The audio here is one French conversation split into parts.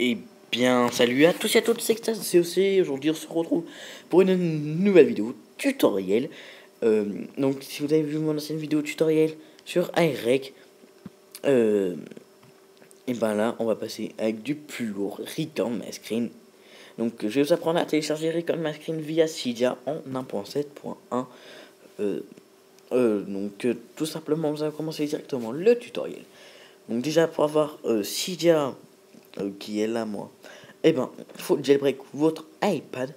Eh bien, salut à tous et à toutes, c'est Xtas, c'est COC. Aujourd'hui, on se retrouve pour une nouvelle vidéo tutoriel. Donc, si vous avez vu mon ancienne vidéo tutoriel sur iRec, et ben là, on va passer avec du plus lourd, Record My Screen. Donc, je vais vous apprendre à télécharger Record My Screen via Cydia en 1.7.1. Tout simplement, vous allez commencer directement le tutoriel. Donc, déjà, pour avoir Cydia qui est là, moi. Eh ben, il faut jailbreak votre iPad.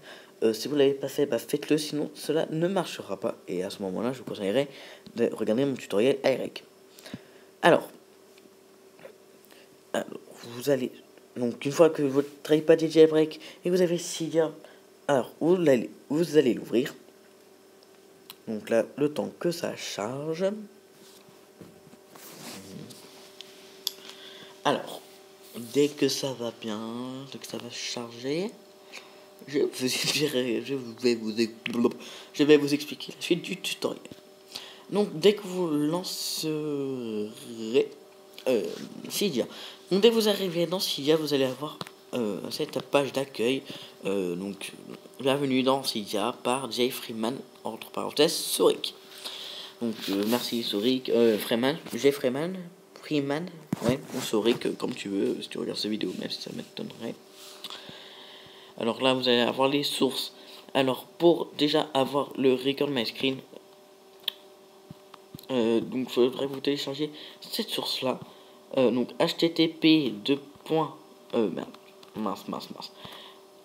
Si vous ne l'avez pas fait, faites-le, sinon cela ne marchera pas. Et à ce moment-là, je vous conseillerais de regarder mon tutoriel iRec. Alors, vous allez... Donc, une fois que votre iPad est jailbreak et vous avez Cydia, alors, vous allez l'ouvrir. Donc là, le temps que ça charge. Alors, dès que ça va bien, dès que ça va charger... Je vais vous expliquer la suite du tutoriel. Donc, dès que vous lancerez Cydia, donc dès que vous arrivez dans Cydia, vous allez avoir cette page d'accueil. Bienvenue dans Cydia par Jay Freeman, entre parenthèses, Soric. Donc, merci Soric, Freeman, Jay Freeman, ouais, ou Soric, comme tu veux, si tu regardes cette vidéo, même si ça m'étonnerait. Alors là, vous allez avoir les sources. Alors, pour déjà avoir le Record My Screen, donc il faudrait vous télécharger cette source-là. Donc, http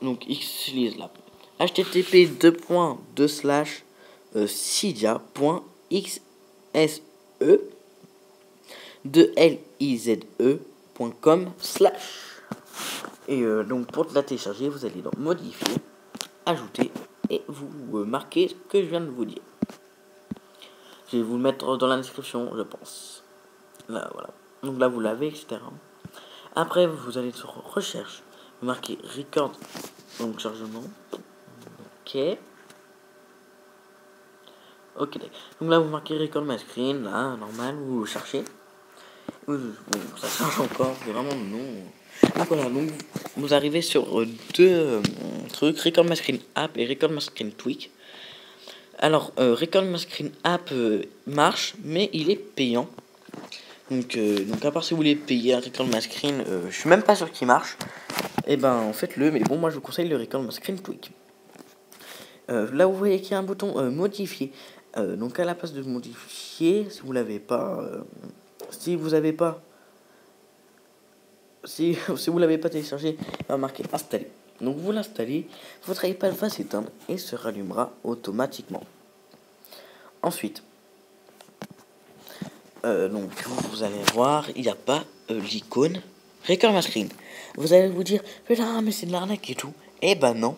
Donc, utilise là. http://cydia.xse de lize.com/ Et donc pour la télécharger, vous allez dans modifier, ajouter et vous marquez ce que je viens de vous dire. Je vais vous le mettre dans la description, je pense. Là, voilà. Donc là, vous l'avez, etc. Après, vous allez sur recherche, vous marquez record, donc chargement. Ok. Ok. Donc là, vous marquez record my screen, là, normal, vous cherchez. Bon, ça change encore, c'est vraiment non. Donc voilà, donc vous arrivez sur deux trucs, Record My Screen App et Record My Screen Tweak. Alors, Record My Screen App marche, mais il est payant. Donc à part si vous voulez payer un Record My Screen, je suis même pas sûr qu'il marche. Et ben, faites-le, mais bon, moi je vous conseille le Record My Screen Tweak. Là, vous voyez qu'il y a un bouton modifier. Donc à la place de modifier, si vous l'avez pas, si vous l'avez pas téléchargé, il va marquer installer. Donc vous l'installez, votre iPad va s'éteindre et se rallumera automatiquement. Ensuite, donc vous allez voir, il n'y a pas l'icône Record My Screen. Vous allez vous dire, mais c'est de l'arnaque et tout. Eh ben non.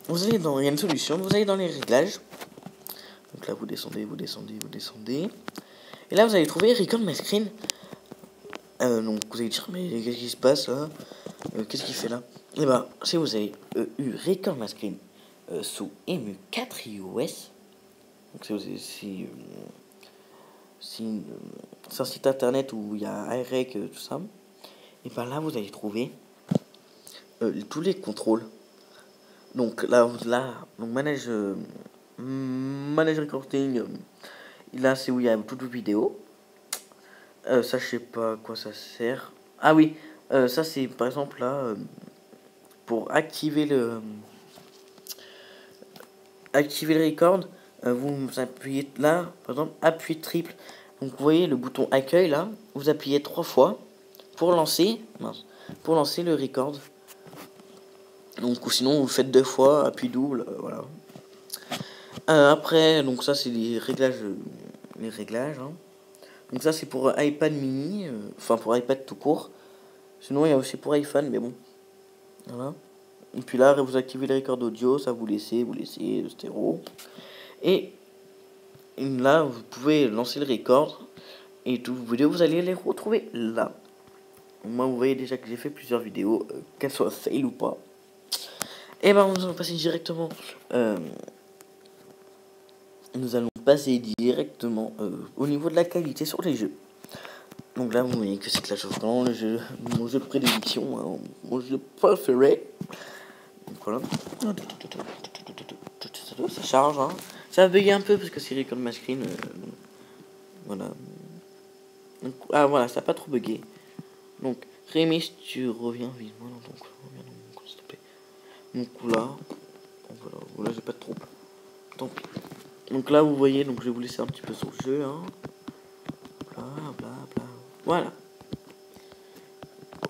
Vous allez dans, il y a une solution, vous allez dans les réglages. Donc là vous descendez. Et là vous allez trouver Record My Screen. Donc vous allez dire, mais qu'est-ce qui se passe là, qu'est-ce qu'il fait là? Et ben, si vous avez eu Record My Screen sous EMU4 iOS, donc c'est un site internet où il y a iRec, tout ça, et ben là vous allez trouver tous les contrôles. Donc là donc manage recording, là c'est où il y a toutes les vidéos. Ça, je sais pas à quoi ça sert. Ah oui, ça c'est par exemple là, pour activer le record, vous appuyez là, par exemple, appui triple. Donc vous voyez le bouton accueil là, vous appuyez 3 fois pour lancer le record. Donc ou sinon vous faites 2 fois, appui double, voilà. Après, donc ça c'est les réglages, hein. Donc ça c'est pour iPad mini, enfin pour iPad tout court. Sinon il y a aussi pour iPhone, mais bon. Voilà. Et puis là vous activez le record audio, ça vous laissez le stéréo. Et là vous pouvez lancer le record. Et toutes vos vidéos vous allez les retrouver là. Moi vous voyez déjà que j'ai fait plusieurs vidéos, qu'elles soient fail ou pas. Et ben nous allons passer directement au niveau de la qualité sur les jeux. Donc là, vous voyez que c'est Clash of Clans, mon jeu de prédilection, hein, mon jeu préféré. Donc voilà. Ça charge, hein. Ça a bugué un peu parce que c'est Record My Screen. Voilà. Donc, ah voilà, ça n'a pas trop bugué. Donc, Rémi, tu reviens vite-moi dans ton clan, reviens dans mon clan, s'il te plaît. Donc là, voilà, j'ai pas de troupe. Donc là, vous voyez, donc je vais vous laisser un petit peu sur le jeu, hein. Bla bla bla. Voilà.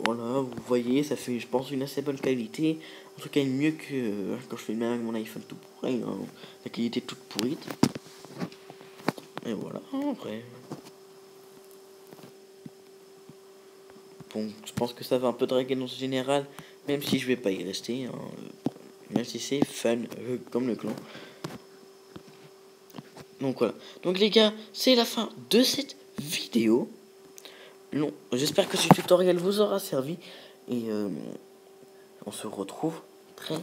Voilà, vous voyez, ça fait, je pense, une assez bonne qualité. En tout cas, mieux que quand je fais le même avec mon iPhone tout pourri, hein. La qualité toute pourrite. Et voilà, après. Bon, je pense que ça va un peu draguer dans ce général, même si je vais pas y rester, hein. Même si c'est fun, comme le clan. Donc voilà. Donc les gars, c'est la fin de cette vidéo. Non, j'espère que ce tutoriel vous aura servi. Et on se retrouve très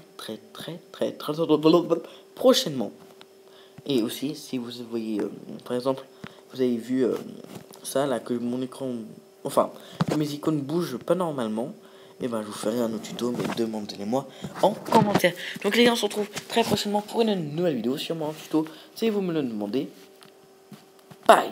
prochainement. Et aussi, si vous voyez, par exemple, vous avez vu ça là, que mon écran, enfin, que mes icônes bougent pas normalement, et ben je vous ferai un autre tuto, mais demandez-les-moi en commentaire. Donc les gars, on se retrouve très prochainement pour une nouvelle vidéo, sûrement un tuto, si vous me le demandez. Bye.